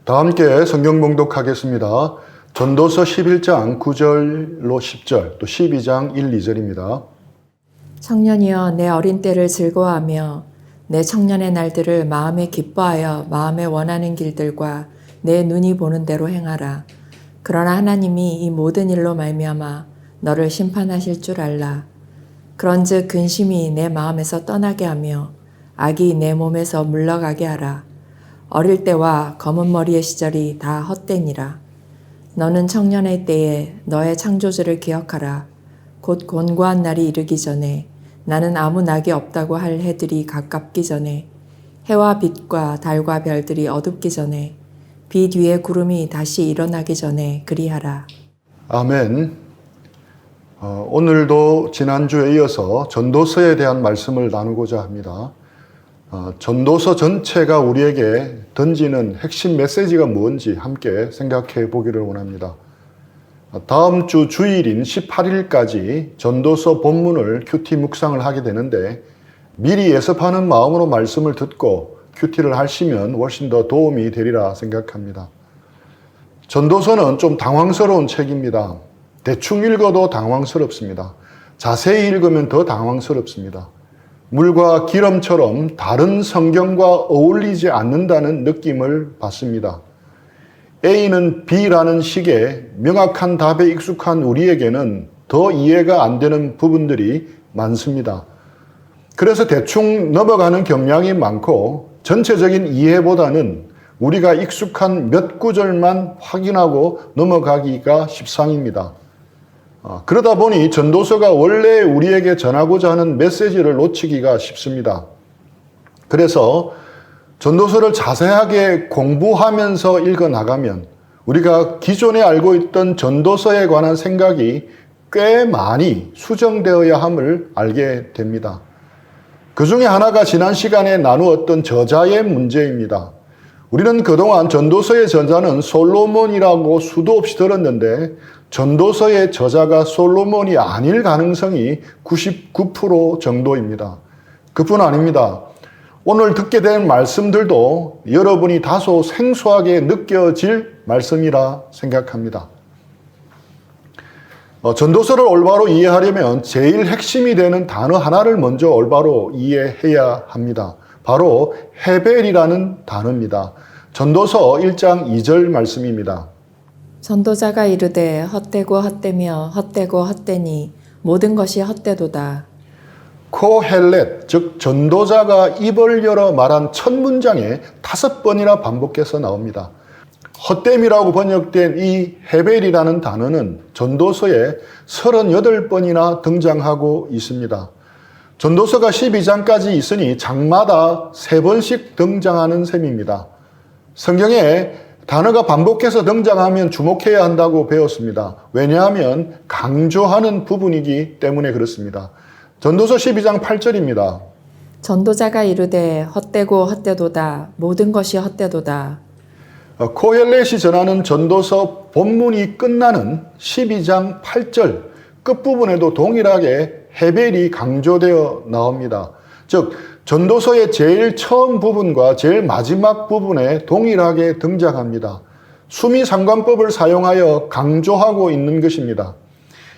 다 함께 성경 봉독하겠습니다. 전도서 11장 9절로 10절, 또 12장 1, 2절입니다. 청년이여 내 어린 때를 즐거워하며 내 청년의 날들을 마음에 기뻐하여 마음에 원하는 길들과 내 눈이 보는 대로 행하라. 그러나 하나님이 이 모든 일로 말미암아 너를 심판하실 줄 알라. 그런즉 근심이 내 마음에서 떠나게 하며 악이 내 몸에서 물러가게 하라. 어릴 때와 검은 머리의 시절이 다 헛되니라. 너는 청년의 때에 너의 창조주를 기억하라. 곧 곤고한 날이 이르기 전에 나는 아무 낙이 없다고 할 해들이 가깝기 전에 해와 빛과 달과 별들이 어둡기 전에 빛 위에 구름이 다시 일어나기 전에 그리하라. 아멘. 오늘도 지난주에 이어서 전도서에 대한 말씀을 나누고자 합니다. 전도서 전체가 우리에게 던지는 핵심 메시지가 뭔지 함께 생각해 보기를 원합니다. 다음 주 주일인 18일까지 전도서 본문을 큐티 묵상을 하게 되는데 미리 예습하는 마음으로 말씀을 듣고 큐티를 하시면 훨씬 더 도움이 되리라 생각합니다. 전도서는 좀 당황스러운 책입니다. 대충 읽어도 당황스럽습니다. 자세히 읽으면 더 당황스럽습니다. 물과 기름처럼 다른 성경과 어울리지 않는다는 느낌을 받습니다. A는 B라는 식의 명확한 답에 익숙한 우리에게는 더 이해가 안 되는 부분들이 많습니다. 그래서 대충 넘어가는 경향이 많고 전체적인 이해보다는 우리가 익숙한 몇 구절만 확인하고 넘어가기가 십상입니다. 그러다 보니 전도서가 원래 우리에게 전하고자 하는 메시지를 놓치기가 쉽습니다. 그래서 전도서를 자세하게 공부하면서 읽어나가면 우리가 기존에 알고 있던 전도서에 관한 생각이 꽤 많이 수정되어야 함을 알게 됩니다. 그 중에 하나가 지난 시간에 나누었던 저자의 문제입니다. 우리는 그동안 전도서의 저자는 솔로몬이라고 수도 없이 들었는데 전도서의 저자가 솔로몬이 아닐 가능성이 99% 정도입니다. 그뿐 아닙니다. 오늘 듣게 된 말씀들도 여러분이 다소 생소하게 느껴질 말씀이라 생각합니다. 전도서를 올바로 이해하려면 제일 핵심이 되는 단어 하나를 먼저 올바로 이해해야 합니다. 바로 헤벨이라는 단어입니다. 전도서 1장 2절 말씀입니다. 전도자가 이르되 헛되고 헛되며 헛되고 헛되니 모든 것이 헛되도다. 코헬렛, 즉 전도자가 입을 열어 말한 첫 문장에 5번이나 반복해서 나옵니다. 헛됨이라고 번역된 이 헤벨이라는 단어는 전도서에 38번이나 등장하고 있습니다. 전도서가 12장까지 있으니 장마다 3번씩 등장하는 셈입니다. 성경에 단어가 반복해서 등장하면 주목해야 한다고 배웠습니다. 왜냐하면 강조하는 부분이기 때문에 그렇습니다. 전도서 12장 8절입니다. 전도자가 이르되 헛되고 헛되도다. 모든 것이 헛되도다. 코헬렛이 전하는 전도서 본문이 끝나는 12장 8절 끝부분에도 동일하게 헤벨이 강조되어 나옵니다. 즉 전도서의 제일 처음 부분과 제일 마지막 부분에 동일하게 등장합니다. 수미상관법을 사용하여 강조하고 있는 것입니다.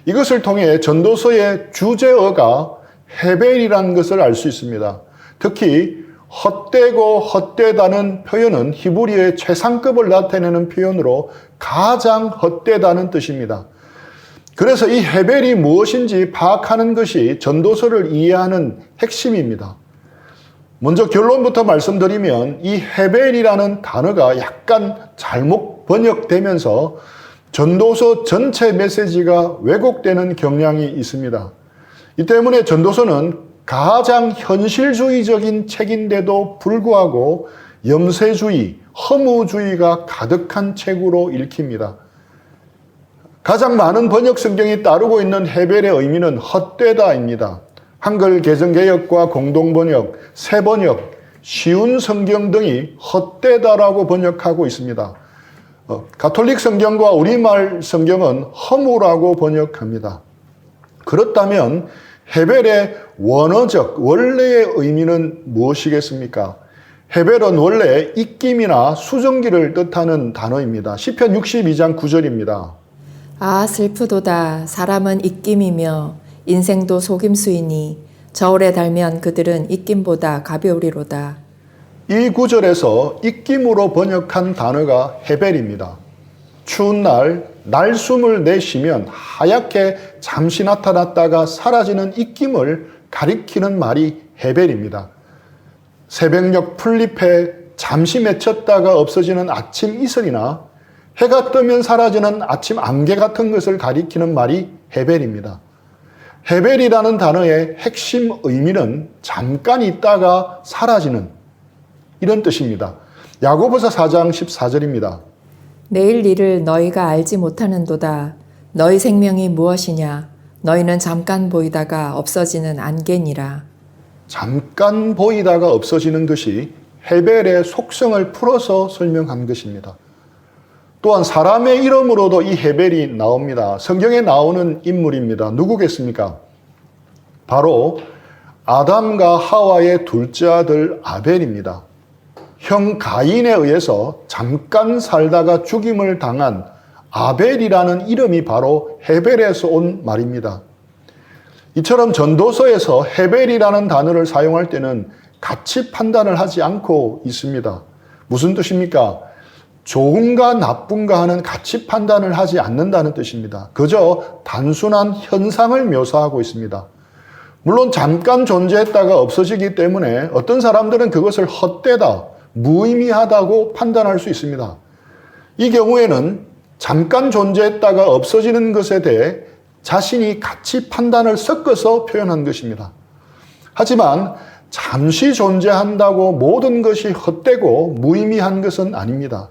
이것을 통해 전도서의 주제어가 헤벨이라는 것을 알 수 있습니다. 특히 헛되고 헛되다는 표현은 히브리어의 최상급을 나타내는 표현으로 가장 헛되다는 뜻입니다. 그래서 이 헤벨이 무엇인지 파악하는 것이 전도서를 이해하는 핵심입니다. 먼저 결론부터 말씀드리면 이 헤벨이라는 단어가 약간 잘못 번역되면서 전도서 전체 메시지가 왜곡되는 경향이 있습니다. 이 때문에 전도서는 가장 현실주의적인 책인데도 불구하고 염세주의, 허무주의가 가득한 책으로 읽힙니다. 가장 많은 번역 성경이 따르고 있는 헤벨의 의미는 헛되다입니다. 한글 개정개혁과 공동번역, 새번역, 쉬운 성경 등이 헛되다라고 번역하고 있습니다. 가톨릭 성경과 우리말 성경은 허무라고 번역합니다. 그렇다면 헤벨의 원어적, 원래의 의미는 무엇이겠습니까? 헤벨은 원래 입김이나 수증기를 뜻하는 단어입니다. 시편 62장 9절입니다. 아 슬프도다. 사람은 입김이며 인생도 속임수이니 저울에 달면 그들은 입김보다 가벼우리로다. 이 구절에서 입김으로 번역한 단어가 헤벨입니다. 추운 날 날숨을 내쉬면 하얗게 잠시 나타났다가 사라지는 입김을 가리키는 말이 헤벨입니다. 새벽녘 풀잎에 잠시 맺혔다가 없어지는 아침 이슬이나 해가 뜨면 사라지는 아침 안개 같은 것을 가리키는 말이 헤벨입니다. 헤벨이라는 단어의 핵심 의미는 잠깐 있다가 사라지는 이런 뜻입니다. 야고보서 4장 14절입니다. 내일 일을 너희가 알지 못하는도다. 너희 생명이 무엇이냐? 너희는 잠깐 보이다가 없어지는 안개니라. 잠깐 보이다가 없어지는 것이 헤벨의 속성을 풀어서 설명한 것입니다. 또한 사람의 이름으로도 이 헤벨이 나옵니다. 성경에 나오는 인물입니다. 누구겠습니까? 바로 아담과 하와의 둘째 아들 아벨입니다. 형 가인에 의해서 잠깐 살다가 죽임을 당한 아벨이라는 이름이 바로 헤벨에서 온 말입니다. 이처럼 전도서에서 헤벨이라는 단어를 사용할 때는 가치 판단을 하지 않고 있습니다. 무슨 뜻입니까? 좋은가 나쁜가 하는 가치 판단을 하지 않는다는 뜻입니다. 그저 단순한 현상을 묘사하고 있습니다. 물론 잠깐 존재했다가 없어지기 때문에 어떤 사람들은 그것을 헛되다, 무의미하다고 판단할 수 있습니다. 이 경우에는 잠깐 존재했다가 없어지는 것에 대해 자신이 가치 판단을 섞어서 표현한 것입니다. 하지만 잠시 존재한다고 모든 것이 헛되고 무의미한 것은 아닙니다.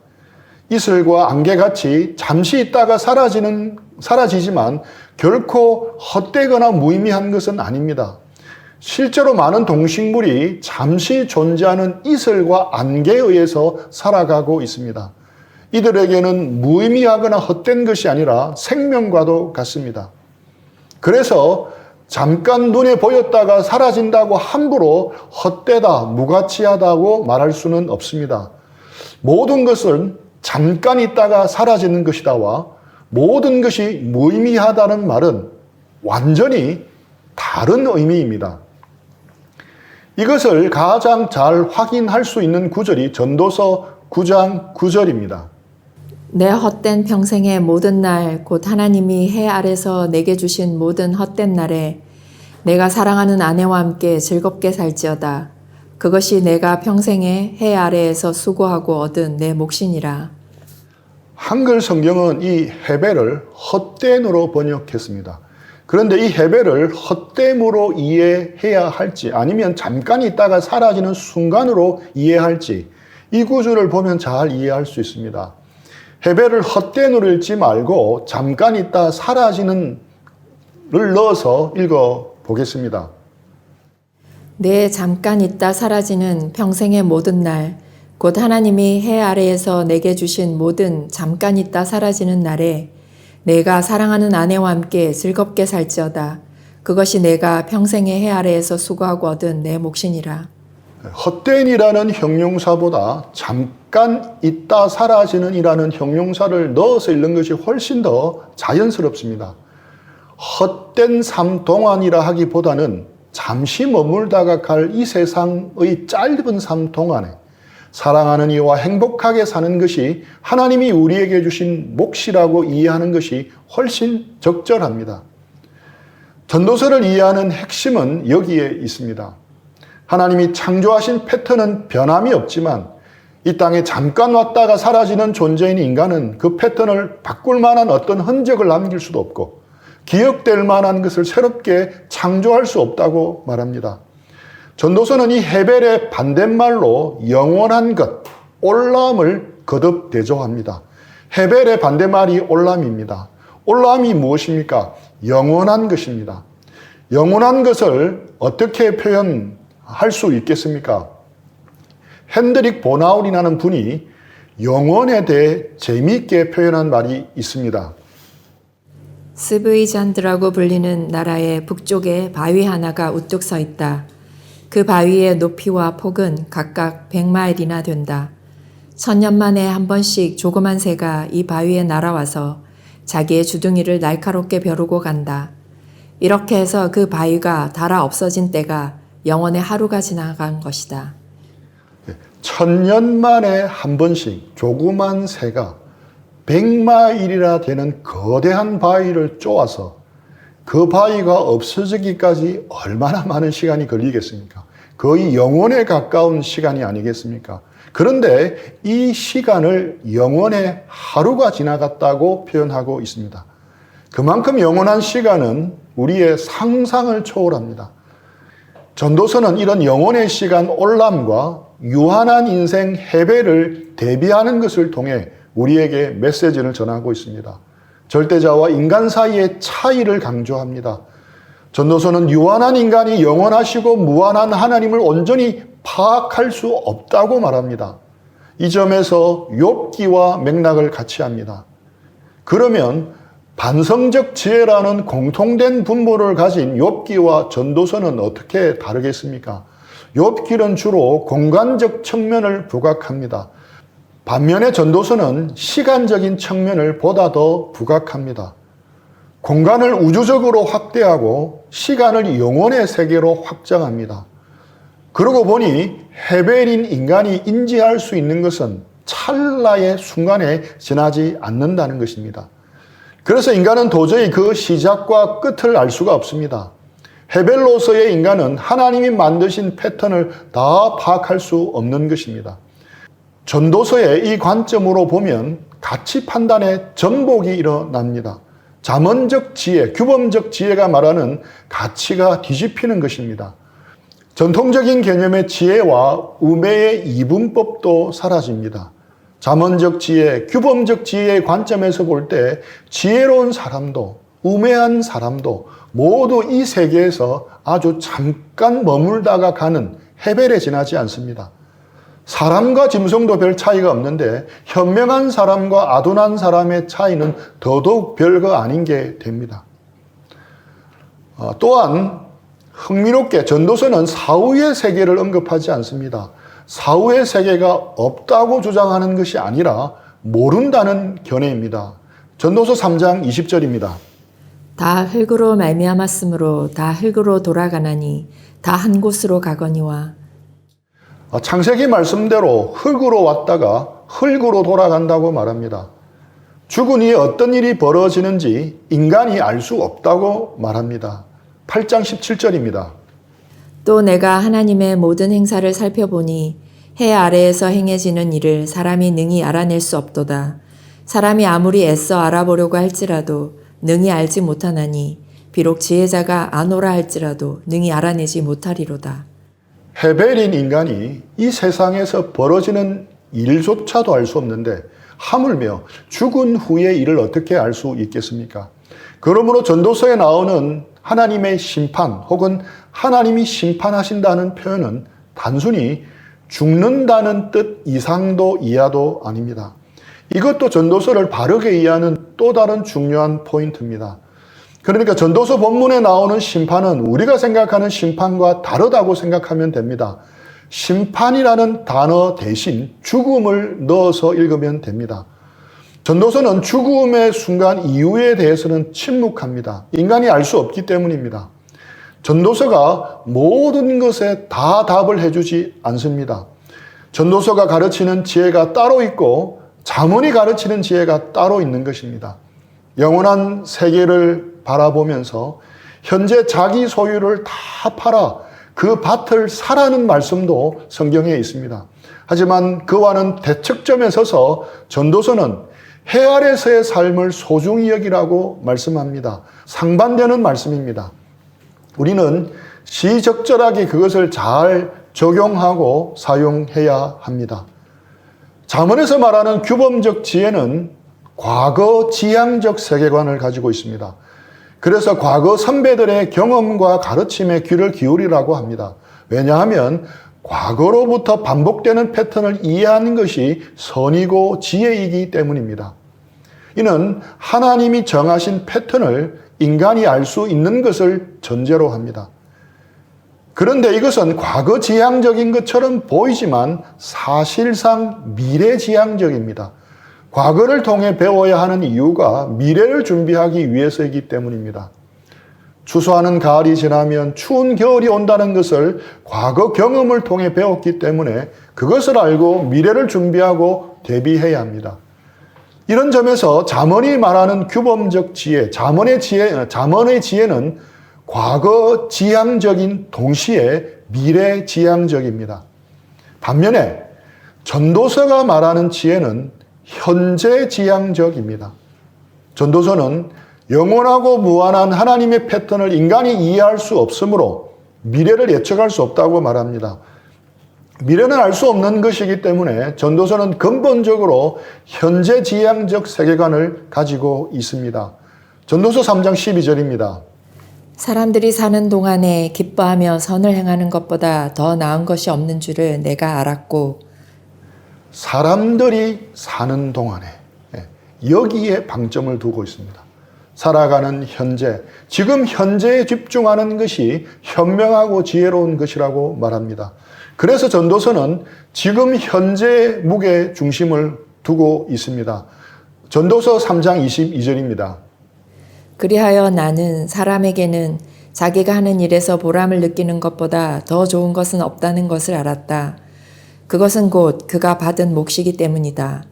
이슬과 안개같이 잠시 있다가 사라지지만 결코 헛되거나 무의미한 것은 아닙니다. 실제로 많은 동식물이 잠시 존재하는 이슬과 안개에 의해서 살아가고 있습니다. 이들에게는 무의미하거나 헛된 것이 아니라 생명과도 같습니다. 그래서 잠깐 눈에 보였다가 사라진다고 함부로 헛되다, 무가치하다고 말할 수는 없습니다. 모든 것은 잠깐 있다가 사라지는 것이다와 모든 것이 무의미하다는 말은 완전히 다른 의미입니다. 이것을 가장 잘 확인할 수 있는 구절이 전도서 9장 9절입니다. 내 헛된 평생의 모든 날, 곧 하나님이 해 아래서 내게 주신 모든 헛된 날에 내가 사랑하는 아내와 함께 즐겁게 살지어다. 그것이 내가 평생에 해 아래에서 수고하고 얻은 내 몫이니라. 한글 성경은 이 헤벨을 헛됨으로 번역했습니다. 그런데 이 헤벨을 헛됨으로 이해해야 할지 아니면 잠깐 있다가 사라지는 순간으로 이해할지 이 구절을 보면 잘 이해할 수 있습니다. 헤벨을 헛됨으로 읽지 말고 잠깐 있다 사라지는 를 넣어서 읽어보겠습니다. 내 잠깐 있다 사라지는 평생의 모든 날, 곧 하나님이 해 아래에서 내게 주신 모든 잠깐 있다 사라지는 날에 내가 사랑하는 아내와 함께 즐겁게 살지어다. 그것이 내가 평생의 해 아래에서 수고하고 얻은 내 몫이니라. 헛된이라는 형용사보다 잠깐 있다 사라지는 이라는 형용사를 넣어서 읽는 것이 훨씬 더 자연스럽습니다. 헛된 삶 동안이라 하기보다는 잠시 머물다가 갈 이 세상의 짧은 삶 동안에 사랑하는 이와 행복하게 사는 것이 하나님이 우리에게 주신 몫이라고 이해하는 것이 훨씬 적절합니다. 전도서를 이해하는 핵심은 여기에 있습니다. 하나님이 창조하신 패턴은 변함이 없지만 이 땅에 잠깐 왔다가 사라지는 존재인 인간은 그 패턴을 바꿀 만한 어떤 흔적을 남길 수도 없고 기억될 만한 것을 새롭게 창조할 수 없다고 말합니다. 전도서는 이 헤벨의 반대말로 영원한 것, 올람을 거듭 대조합니다. 헤벨의 반대말이 올람입니다. 올람이 무엇입니까? 영원한 것입니다. 영원한 것을 어떻게 표현할 수 있겠습니까? 핸드릭 보나울이라는 분이 영원에 대해 재미있게 표현한 말이 있습니다. 스브이잔드라고 불리는 나라의 북쪽에 바위 하나가 우뚝 서 있다. 그 바위의 높이와 폭은 각각 100마일이나 된다. 1000년 만에 한 번씩 조그만 새가 이 바위에 날아와서 자기의 주둥이를 날카롭게 벼르고 간다. 이렇게 해서 그 바위가 닳아 없어진 때가 영원의 하루가 지나간 것이다. 1000년 만에 한 번씩 조그만 새가 100마일이나 되는 거대한 바위를 쪼아서 그 바위가 없어지기까지 얼마나 많은 시간이 걸리겠습니까? 거의 영원에 가까운 시간이 아니겠습니까? 그런데 이 시간을 영원의 하루가 지나갔다고 표현하고 있습니다. 그만큼 영원한 시간은 우리의 상상을 초월합니다. 전도서는 이런 영원의 시간 올람과 유한한 인생 해배를 대비하는 것을 통해 우리에게 메시지를 전하고 있습니다. 절대자와 인간 사이의 차이를 강조합니다. 전도서는 유한한 인간이 영원하시고 무한한 하나님을 온전히 파악할 수 없다고 말합니다. 이 점에서 욥기와 맥락을 같이 합니다. 그러면 반성적 지혜라는 공통된 분모를 가진 욥기와 전도서는 어떻게 다르겠습니까? 욥기는 주로 공간적 측면을 부각합니다. 반면에 전도서는 시간적인 측면을 보다 더 부각합니다. 공간을 우주적으로 확대하고 시간을 영혼의 세계로 확장합니다. 그러고 보니 헤벨인 인간이 인지할 수 있는 것은 찰나의 순간에 지나지 않는다는 것입니다. 그래서 인간은 도저히 그 시작과 끝을 알 수가 없습니다. 헤벨로서의 인간은 하나님이 만드신 패턴을 다 파악할 수 없는 것입니다. 전도서의 이 관점으로 보면 가치 판단의 전복이 일어납니다. 자문적 지혜, 규범적 지혜가 말하는 가치가 뒤집히는 것입니다. 전통적인 개념의 지혜와 우매의 이분법도 사라집니다. 자문적 지혜, 규범적 지혜의 관점에서 볼 때 지혜로운 사람도 우매한 사람도 모두 이 세계에서 아주 잠깐 머물다가 가는 헤벨에 지나지 않습니다. 사람과 짐승도 별 차이가 없는데 현명한 사람과 아둔한 사람의 차이는 더더욱 별거 아닌 게 됩니다. 또한 흥미롭게 전도서는 사후의 세계를 언급하지 않습니다. 사후의 세계가 없다고 주장하는 것이 아니라 모른다는 견해입니다. 전도서 3장 20절입니다. 다 흙으로 말미암았으므로 다 흙으로 돌아가나니 다 한 곳으로 가거니와. 창세기 말씀대로 흙으로 왔다가 흙으로 돌아간다고 말합니다. 죽은 이에 어떤 일이 벌어지는지 인간이 알 수 없다고 말합니다. 8장 17절입니다. 또 내가 하나님의 모든 행사를 살펴보니 해 아래에서 행해지는 일을 사람이 능히 알아낼 수 없도다. 사람이 아무리 애써 알아보려고 할지라도 능히 알지 못하나니 비록 지혜자가 아노라 할지라도 능히 알아내지 못하리로다. 헤벨인 인간이 이 세상에서 벌어지는 일조차도 알 수 없는데 하물며 죽은 후의 일을 어떻게 알 수 있겠습니까? 그러므로 전도서에 나오는 하나님의 심판 혹은 하나님이 심판하신다는 표현은 단순히 죽는다는 뜻 이상도 이하도 아닙니다. 이것도 전도서를 바르게 이해하는 또 다른 중요한 포인트입니다. 그러니까 전도서 본문에 나오는 심판은 우리가 생각하는 심판과 다르다고 생각하면 됩니다. 심판이라는 단어 대신 죽음을 넣어서 읽으면 됩니다. 전도서는 죽음의 순간 이후에 대해서는 침묵합니다. 인간이 알 수 없기 때문입니다. 전도서가 모든 것에 다 답을 해주지 않습니다. 전도서가 가르치는 지혜가 따로 있고 잠언이 가르치는 지혜가 따로 있는 것입니다. 영원한 세계를 바라보면서 현재 자기 소유를 다 팔아 그 밭을 사라는 말씀도 성경에 있습니다. 하지만 그와는 대척점에 서서 전도서는 해 아래서의 삶을 소중히 여기라고 말씀합니다. 상반되는 말씀입니다. 우리는 시적절하게 그것을 잘 적용하고 사용해야 합니다. 잠언에서 말하는 규범적 지혜는 과거 지향적 세계관을 가지고 있습니다. 그래서 과거 선배들의 경험과 가르침에 귀를 기울이라고 합니다. 왜냐하면 과거로부터 반복되는 패턴을 이해하는 것이 선이고 지혜이기 때문입니다. 이는 하나님이 정하신 패턴을 인간이 알 수 있는 것을 전제로 합니다. 그런데 이것은 과거지향적인 것처럼 보이지만 사실상 미래지향적입니다. 과거를 통해 배워야 하는 이유가 미래를 준비하기 위해서이기 때문입니다. 추수하는 가을이 지나면 추운 겨울이 온다는 것을 과거 경험을 통해 배웠기 때문에 그것을 알고 미래를 준비하고 대비해야 합니다. 이런 점에서 잠언이 말하는 규범적 지혜, 잠언의 지혜는 과거 지향적인 동시에 미래 지향적입니다. 반면에 전도서가 말하는 지혜는 현재 지향적입니다. 전도서는 영원하고 무한한 하나님의 패턴을 인간이 이해할 수 없으므로 미래를 예측할 수 없다고 말합니다. 미래는 알 수 없는 것이기 때문에 전도서는 근본적으로 현재 지향적 세계관을 가지고 있습니다. 전도서 3장 12절입니다. 사람들이 사는 동안에 기뻐하며 선을 행하는 것보다 더 나은 것이 없는 줄을 내가 알았고, 사람들이 사는 동안에 여기에 방점을 두고 있습니다. 살아가는 현재, 지금 현재에 집중하는 것이 현명하고 지혜로운 것이라고 말합니다. 그래서 전도서는 지금 현재의 무게 중심을 두고 있습니다. 전도서 3장 22절입니다. 그리하여 나는 사람에게는 자기가 하는 일에서 보람을 느끼는 것보다 더 좋은 것은 없다는 것을 알았다. 그것은 곧 그가 받은 몫이기 때문이다.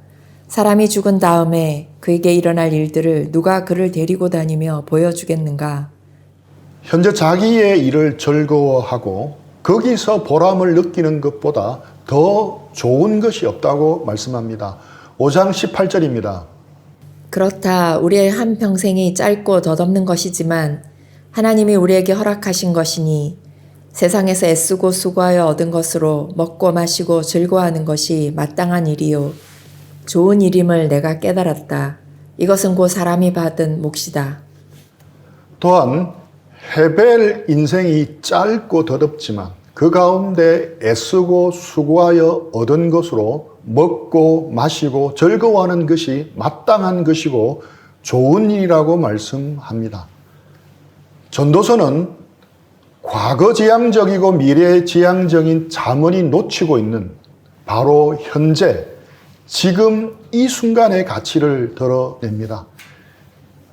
사람이 죽은 다음에 그에게 일어날 일들을 누가 그를 데리고 다니며 보여주겠는가? 현재 자기의 일을 즐거워하고 거기서 보람을 느끼는 것보다 더 좋은 것이 없다고 말씀합니다. 5장 18절입니다. 그렇다. 우리의 한평생이 짧고 덧없는 것이지만 하나님이 우리에게 허락하신 것이니 세상에서 애쓰고 수고하여 얻은 것으로 먹고 마시고 즐거워하는 것이 마땅한 일이요 좋은 일임을 내가 깨달았다. 이것은 곧 사람이 받은 몫이다. 또한 헤벨 인생이 짧고 덧없지만 그 가운데 애쓰고 수고하여 얻은 것으로 먹고 마시고 즐거워하는 것이 마땅한 것이고 좋은 일이라고 말씀합니다. 전도서는 과거지향적이고 미래지향적인 잠언이 놓치고 있는 바로 현재, 지금 이 순간의 가치를 드러냅니다.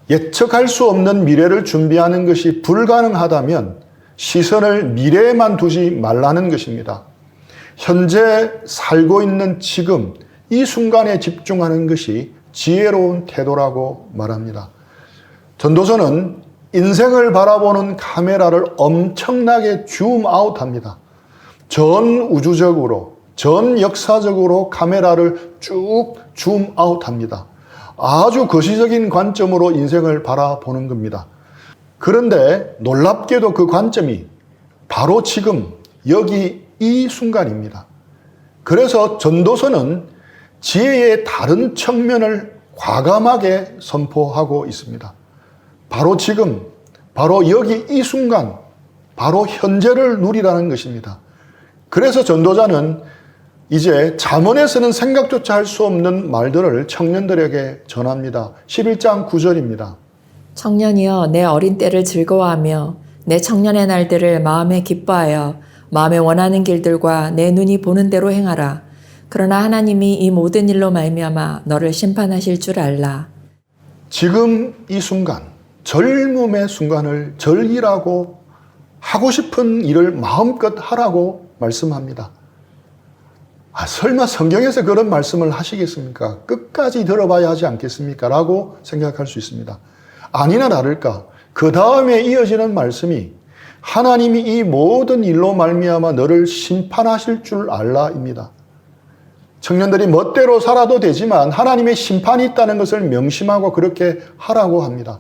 예측할 수 없는 미래를 준비하는 것이 불가능하다면 시선을 미래에만 두지 말라는 것입니다. 현재 살고 있는 지금 이 순간에 집중하는 것이 지혜로운 태도라고 말합니다. 전도서는 인생을 바라보는 카메라를 엄청나게 줌아웃합니다. 전 우주적으로, 전 역사적으로 카메라를 쭉 줌아웃합니다. 아주 거시적인 관점으로 인생을 바라보는 겁니다. 그런데 놀랍게도 그 관점이 바로 지금 여기 이 순간입니다. 그래서 전도서는 지혜의 다른 측면을 과감하게 선포하고 있습니다. 바로 지금, 바로 여기 이 순간, 바로 현재를 누리라는 것입니다. 그래서 전도자는 이제 잠언에서는 생각조차 할 수 없는 말들을 청년들에게 전합니다. 11장 9절입니다. 청년이여 내 어린 때를 즐거워하며 내 청년의 날들을 마음에 기뻐하여 마음에 원하는 길들과 내 눈이 보는 대로 행하라. 그러나 하나님이 이 모든 일로 말미암아 너를 심판하실 줄 알라. 지금 이 순간, 젊음의 순간을 즐기라고 하고 싶은 일을 마음껏 하라고 말씀합니다. 설마 성경에서 그런 말씀을 하시겠습니까? 끝까지 들어봐야 하지 않겠습니까? 라고 생각할 수 있습니다. 아니나 다를까 그 다음에 이어지는 말씀이 하나님이 이 모든 일로 말미암아 너를 심판하실 줄 알라입니다. 청년들이 멋대로 살아도 되지만 하나님의 심판이 있다는 것을 명심하고 그렇게 하라고 합니다.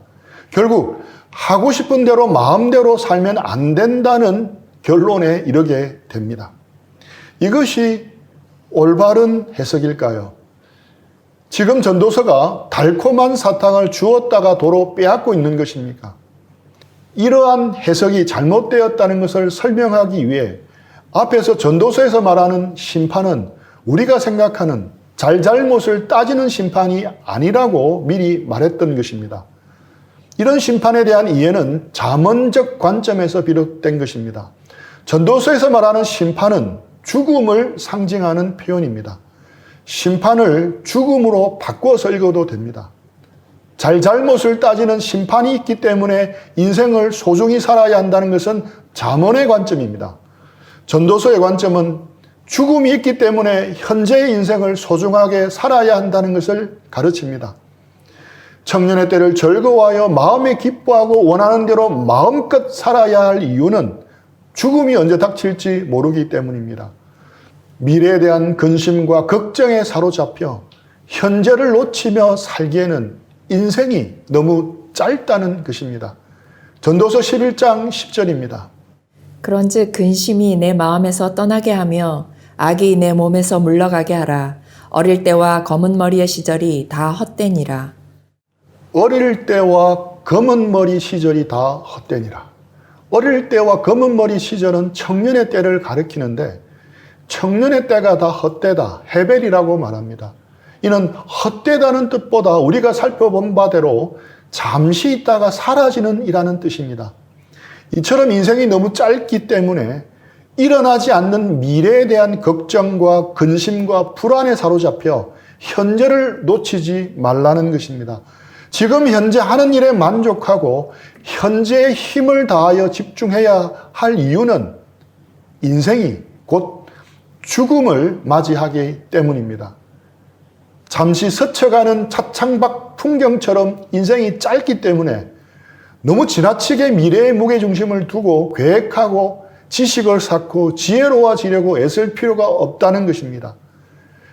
결국 하고 싶은 대로 마음대로 살면 안 된다는 결론에 이르게 됩니다. 이것이 올바른 해석일까요? 지금 전도서가 달콤한 사탕을 주었다가 도로 빼앗고 있는 것입니까? 이러한 해석이 잘못되었다는 것을 설명하기 위해 앞에서 전도서에서 말하는 심판은 우리가 생각하는 잘잘못을 따지는 심판이 아니라고 미리 말했던 것입니다. 이런 심판에 대한 이해는 잠언적 관점에서 비롯된 것입니다. 전도서에서 말하는 심판은 죽음을 상징하는 표현입니다. 심판을 죽음으로 바꿔서 읽어도 됩니다. 잘잘못을 따지는 심판이 있기 때문에 인생을 소중히 살아야 한다는 것은 잠언의 관점입니다. 전도서의 관점은 죽음이 있기 때문에 현재의 인생을 소중하게 살아야 한다는 것을 가르칩니다. 청년의 때를 즐거워하여 마음에 기뻐하고 원하는 대로 마음껏 살아야 할 이유는 죽음이 언제 닥칠지 모르기 때문입니다. 미래에 대한 근심과 걱정에 사로잡혀 현재를 놓치며 살기에는 인생이 너무 짧다는 것입니다. 전도서 11장 10절입니다. 그런즉 근심이 내 마음에서 떠나게 하며 악이 내 몸에서 물러가게 하라. 어릴 때와 검은 머리의 시절이 다 헛되니라. 어릴 때와 검은 머리 시절이 다 헛되니라. 어릴 때와 검은 머리 시절은 청년의 때를 가리키는데 청년의 때가 다 헛되다, 헤벨이라고 말합니다. 이는 헛되다는 뜻보다 우리가 살펴본 바대로 잠시 있다가 사라지는 이라는 뜻입니다. 이처럼 인생이 너무 짧기 때문에 일어나지 않는 미래에 대한 걱정과 근심과 불안에 사로잡혀 현재를 놓치지 말라는 것입니다. 지금 현재 하는 일에 만족하고 현재에 힘을 다하여 집중해야 할 이유는 인생이 곧 죽음을 맞이하기 때문입니다. 잠시 스쳐가는 차창밖 풍경처럼 인생이 짧기 때문에 너무 지나치게 미래의 무게중심을 두고 계획하고 지식을 쌓고 지혜로워지려고 애쓸 필요가 없다는 것입니다.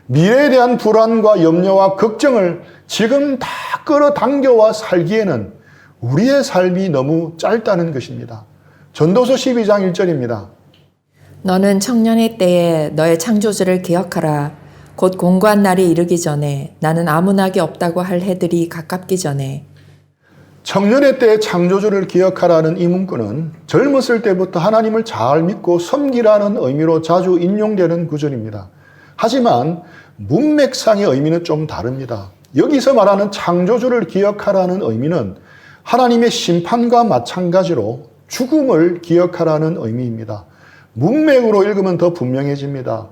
미래에 대한 불안과 염려와 걱정을 지금 다 끌어당겨와 살기에는 우리의 삶이 너무 짧다는 것입니다. 전도서 12장 1절입니다. 너는 청년의 때에 너의 창조주를 기억하라. 곧 공고한 날이 이르기 전에 나는 아무 낙이 없다고 할 해들이 가깝기 전에. 청년의 때의 창조주를 기억하라는 이 문구는 젊었을 때부터 하나님을 잘 믿고 섬기라는 의미로 자주 인용되는 구절입니다. 하지만 문맥상의 의미는 좀 다릅니다. 여기서 말하는 창조주를 기억하라는 의미는 하나님의 심판과 마찬가지로 죽음을 기억하라는 의미입니다. 문맥으로 읽으면 더 분명해집니다.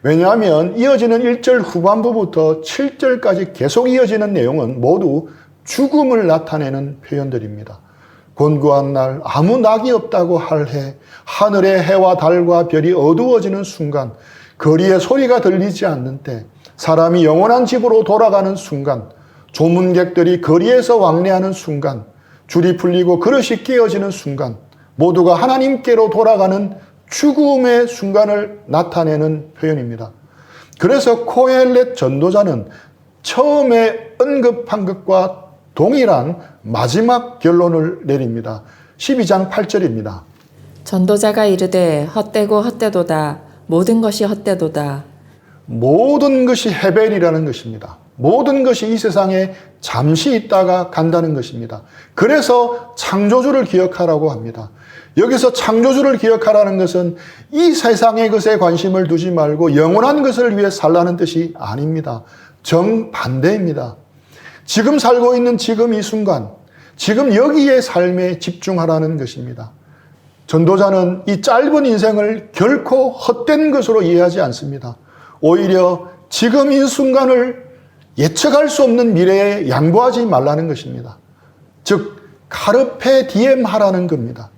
왜냐하면 이어지는 1절 후반부부터 7절까지 계속 이어지는 내용은 모두 죽음을 나타내는 표현들입니다. 곤고한 날, 아무 낙이 없다고 할 해, 하늘의 해와 달과 별이 어두워지는 순간, 거리에 소리가 들리지 않는 때, 사람이 영원한 집으로 돌아가는 순간, 조문객들이 거리에서 왕래하는 순간, 줄이 풀리고 그릇이 깨어지는 순간, 모두가 하나님께로 돌아가는 죽음의 순간을 나타내는 표현입니다. 그래서 코헬렛 전도자는 처음에 언급한 것과 동일한 마지막 결론을 내립니다. 12장 8절입니다. 전도자가 이르되 헛되고 헛되도다. 모든 것이 헛되도다. 모든 것이 헤벨이라는 것입니다. 모든 것이 이 세상에 잠시 있다가 간다는 것입니다. 그래서 창조주를 기억하라고 합니다. 여기서 창조주를 기억하라는 것은 이 세상의 것에 관심을 두지 말고 영원한 것을 위해 살라는 뜻이 아닙니다. 정반대입니다. 지금 살고 있는 지금 이 순간, 지금 여기의 삶에 집중하라는 것입니다. 전도자는 이 짧은 인생을 결코 헛된 것으로 이해하지 않습니다. 오히려 지금 이 순간을 예측할 수 없는 미래에 양보하지 말라는 것입니다. 즉, 카르페 디엠 하라는 겁니다.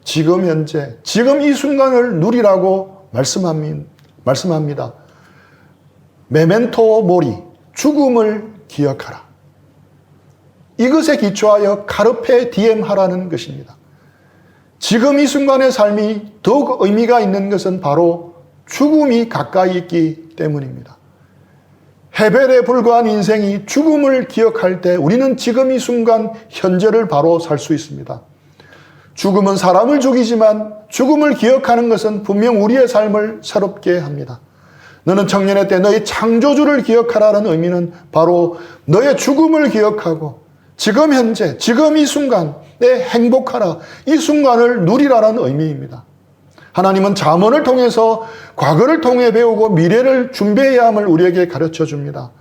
지금 현재, 지금 이 순간을 누리라고 말씀합니다. 메멘토 모리, 죽음을 기억하라. 이것에 기초하여 카르페 디엠 하라는 것입니다. 지금 이 순간의 삶이 더욱 의미가 있는 것은 바로 죽음이 가까이 있기 때문입니다. 헤벨에 불과한 인생이 죽음을 기억할 때 우리는 지금 이 순간 현재를 바로 살 수 있습니다. 죽음은 사람을 죽이지만 죽음을 기억하는 것은 분명 우리의 삶을 새롭게 합니다. 너는 청년의 때 너의 창조주를 기억하라는 의미는 바로 너의 죽음을 기억하고 지금 현재, 지금 이 순간 내 행복하라, 이 순간을 누리라는 의미입니다. 하나님은 잠언을 통해서 과거를 통해 배우고 미래를 준비해야 함을 우리에게 가르쳐 줍니다.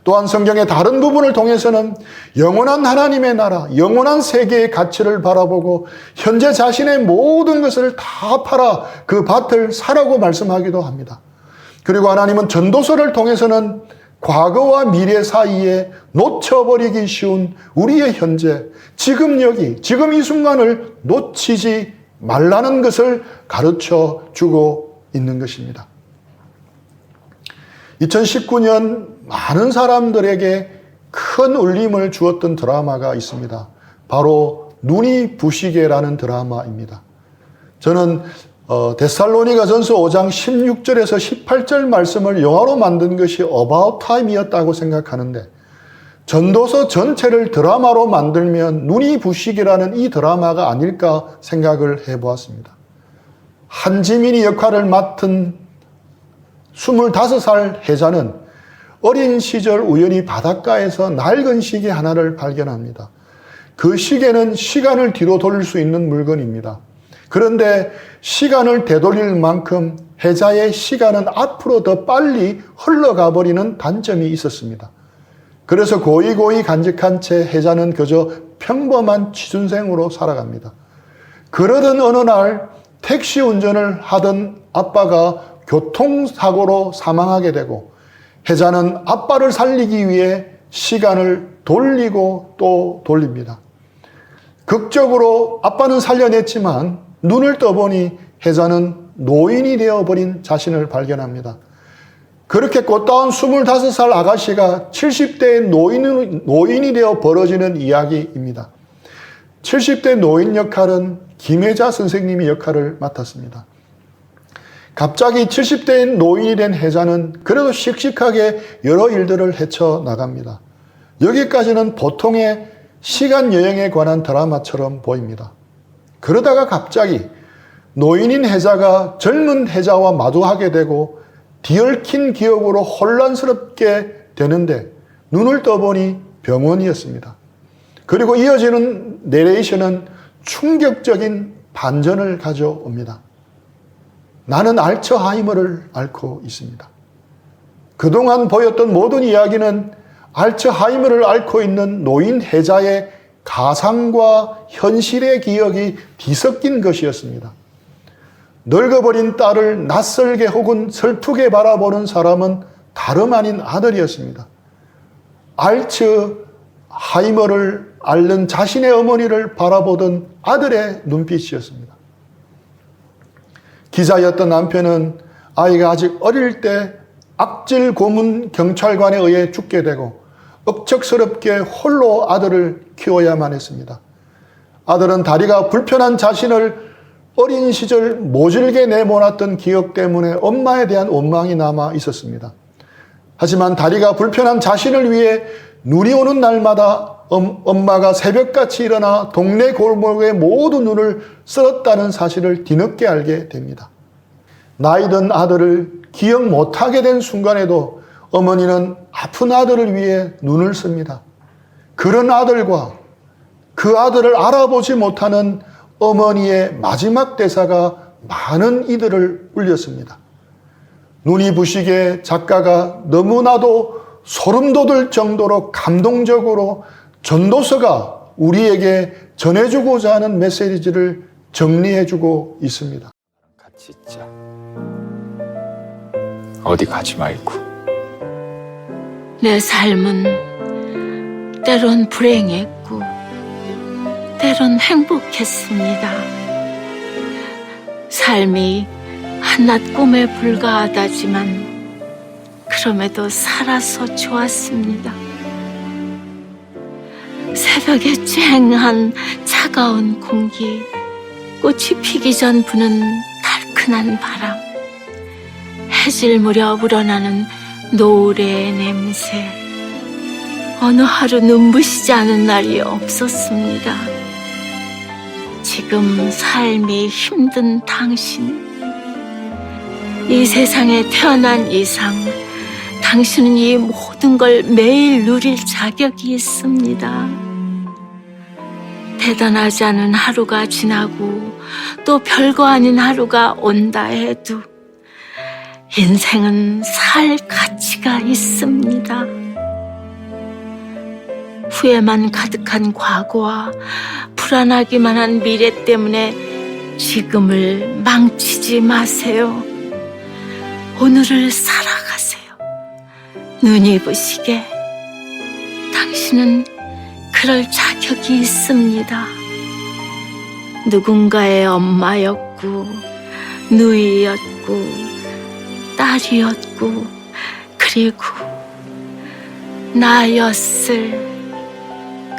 또한 성경의 다른 부분을 통해서는 영원한 하나님의 나라, 영원한 세계의 가치를 바라보고 현재 자신의 모든 것을 다 팔아 그 밭을 사라고 말씀하기도 합니다. 그리고 하나님은 전도서를 통해서는 과거와 미래 사이에 놓쳐버리기 쉬운 우리의 현재, 지금 여기, 지금 이 순간을 놓치지 말라는 것을 가르쳐 주고 있는 것입니다. 2019년 많은 사람들에게 큰 울림을 주었던 드라마가 있습니다. 바로 눈이 부시게라는 드라마입니다. 저는 데살로니가전서 5장 16절에서 18절 말씀을 영화로 만든 것이 About Time이었다고 생각하는데, 전도서 전체를 드라마로 만들면 눈이 부시게라는 이 드라마가 아닐까 생각을 해보았습니다. 한지민이 역할을 맡은 25살 해자는 어린 시절 우연히 바닷가에서 낡은 시계 하나를 발견합니다. 그 시계는 시간을 뒤로 돌릴 수 있는 물건입니다. 그런데 시간을 되돌릴 만큼 해자의 시간은 앞으로 더 빨리 흘러가 버리는 단점이 있었습니다. 그래서 고이고이 간직한 채 해자는 그저 평범한 취준생으로 살아갑니다. 그러던 어느 날 택시 운전을 하던 아빠가 교통사고로 사망하게 되고, 해자는 아빠를 살리기 위해 시간을 돌리고 또 돌립니다. 극적으로 아빠는 살려냈지만 눈을 떠보니 해자는 노인이 되어버린 자신을 발견합니다. 그렇게 꽃다운 25살 아가씨가 70대의 노인이 되어 벌어지는 이야기입니다. 70대 노인 역할은 김혜자 선생님이 역할을 맡았습니다. 갑자기 70대인 노인이 된 해자는 그래도 씩씩하게 여러 일들을 헤쳐나갑니다. 여기까지는 보통의 시간 여행에 관한 드라마처럼 보입니다. 그러다가 갑자기 노인인 해자가 젊은 해자와 마주하게 되고 뒤얽힌 기억으로 혼란스럽게 되는데, 눈을 떠보니 병원이었습니다. 그리고 이어지는 내레이션은 충격적인 반전을 가져옵니다. 나는 알츠하이머를 앓고 있습니다. 그동안 보였던 모든 이야기는 알츠하이머를 앓고 있는 노인 해자의 가상과 현실의 기억이 뒤섞인 것이었습니다. 늙어버린 딸을 낯설게 혹은 슬프게 바라보는 사람은 다름 아닌 아들이었습니다. 알츠하이머를 앓는 자신의 어머니를 바라보던 아들의 눈빛이었습니다. 기자였던 남편은 아이가 아직 어릴 때 악질 고문 경찰관에 의해 죽게 되고 억척스럽게 홀로 아들을 키워야만 했습니다. 아들은 다리가 불편한 자신을 어린 시절 모질게 내몰았던 기억 때문에 엄마에 대한 원망이 남아 있었습니다. 하지만 다리가 불편한 자신을 위해 눈이 오는 날마다 엄마가 새벽같이 일어나 동네 골목에 모두 눈을 쓸었다는 사실을 뒤늦게 알게 됩니다. 나이든 아들을 기억 못하게 된 순간에도 어머니는 아픈 아들을 위해 눈을 씁니다. 그런 아들과 그 아들을 알아보지 못하는 어머니의 마지막 대사가 많은 이들을 울렸습니다. 눈이 부시게 작가가 너무나도 소름 돋을 정도로 감동적으로 전도서가 우리에게 전해주고자 하는 메시지를 정리해주고 있습니다. 같이 있자. 어디 가지 말고. 내 삶은 때론 불행했고 때론 행복했습니다. 삶이 한낱 꿈에 불과하다지만 그럼에도 살아서 좋았습니다. 새벽에 쨍한 차가운 공기, 꽃이 피기 전 부는 달큰한 바람, 해질 무렵 우러나는 노을의 냄새, 어느 하루 눈부시지 않은 날이 없었습니다. 지금 삶이 힘든 당신, 이 세상에 태어난 이상 당신은 이 모든 걸 매일 누릴 자격이 있습니다. 대단하지 않은 하루가 지나고 또 별거 아닌 하루가 온다 해도 인생은 살 가치가 있습니다. 후회만 가득한 과거와 불안하기만 한 미래 때문에 지금을 망치지 마세요. 오늘을 살아가세요. 눈이 부시게 당신은 그럴 자격이 있습니다. 누군가의 엄마였고 누이였고 딸이었고 그리고 나였을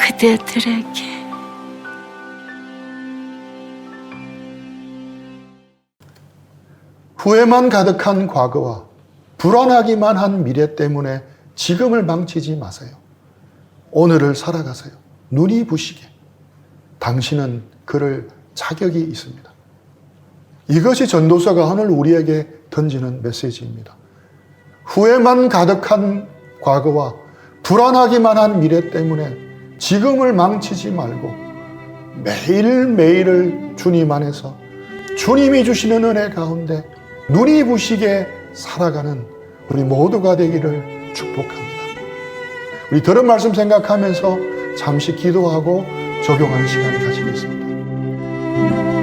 그대들에게 후회만 가득한 과거와 불안하기만 한 미래 때문에 지금을 망치지 마세요. 오늘을 살아가세요. 눈이 부시게. 당신은 그럴 자격이 있습니다. 이것이 전도서가 오늘 우리에게 던지는 메시지입니다. 후회만 가득한 과거와 불안하기만 한 미래 때문에 지금을 망치지 말고 매일매일을 주님 안에서 주님이 주시는 은혜 가운데 눈이 부시게 살아가는 우리 모두가 되기를 축복합니다. 우리 들은 말씀 생각하면서 잠시 기도하고 적용하는 시간 가지겠습니다.